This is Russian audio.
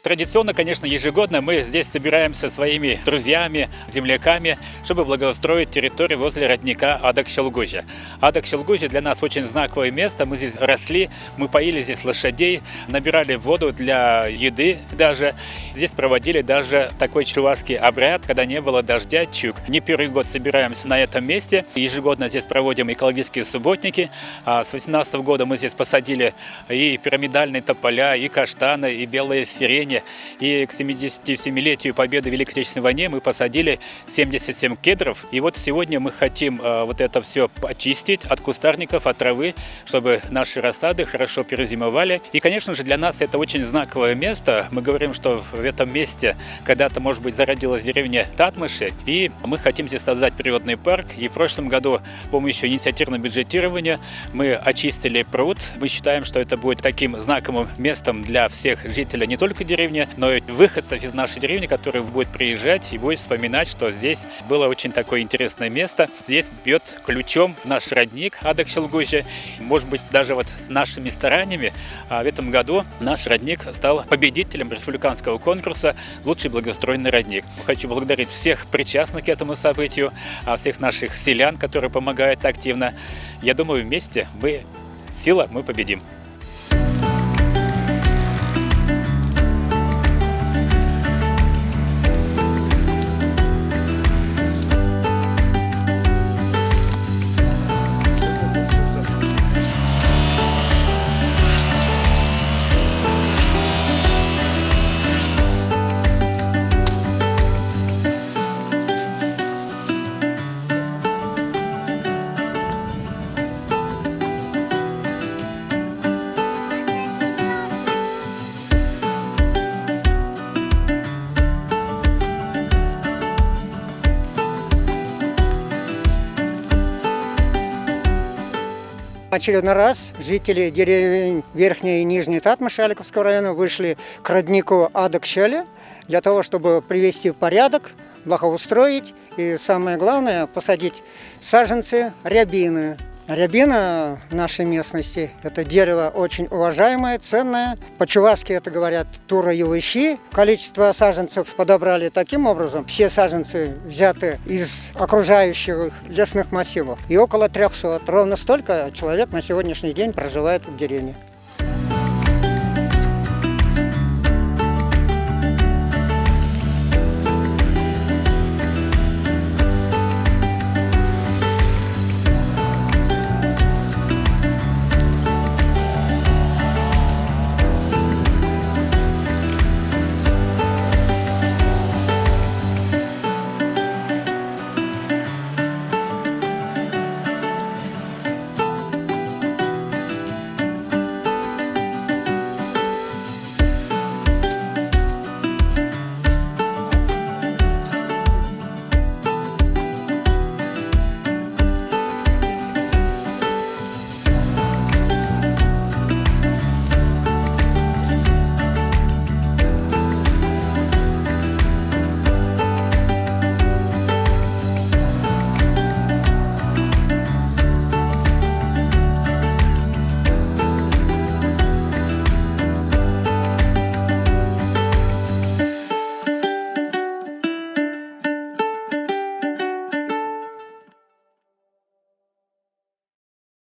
Традиционно, конечно, ежегодно мы здесь собираемся своими друзьями, земляками, чтобы благоустроить территорию возле родника Адак-Челгужья. Адак-Челгужья для нас очень знаковое место. Мы здесь росли, мы поили здесь лошадей, набирали воду для еды даже. Здесь проводили даже такой чувашский обряд, когда не было дождя, чук. Не первый год собираемся на этом месте. Ежегодно здесь проводим экологические субботники. С 2018 года мы здесь посадили и пирамидальные тополя, и каштаны, и белые сирени. И к 77-летию Победы в Великой Отечественной войне мы посадили 77 кедров. И вот сегодня мы хотим вот это все очистить от кустарников, от травы, чтобы наши рассады хорошо перезимовали. И, конечно же, для нас это очень знаковое место. Мы говорим, что в этом месте когда-то, может быть, зародилась деревня Татмыши. И мы хотим здесь создать природный парк. И в прошлом году с помощью инициативного бюджетирования мы очистили пруд. Мы считаем, что это будет таким знаковым местом для всех жителей не только деревни, но и выходцев из нашей деревни, которые будут приезжать и будут вспоминать, что здесь было очень такое интересное место. Здесь бьет ключом наш родник Адак-Челгужья. Может быть, даже вот с нашими стараниями в этом году наш родник стал победителем республиканского конкурса «Лучший благоустроенный родник». Хочу благодарить всех причастных к этому событию, всех наших селян, которые помогают активно. Я думаю, вместе мы сила, мы победим. Очередной раз жители деревень Верхней и Нижней Татмыши Аликовского района вышли к роднику Адак-Челе для того, чтобы привести в порядок, благоустроить и, самое главное, посадить саженцы рябины. Рябина в нашей местности – это дерево очень уважаемое, ценное. По-чувашски это говорят тура-ювыщи. Количество саженцев подобрали таким образом. Все саженцы взяты из окружающих лесных массивов. И около 300. Ровно столько человек на сегодняшний день проживает в деревне.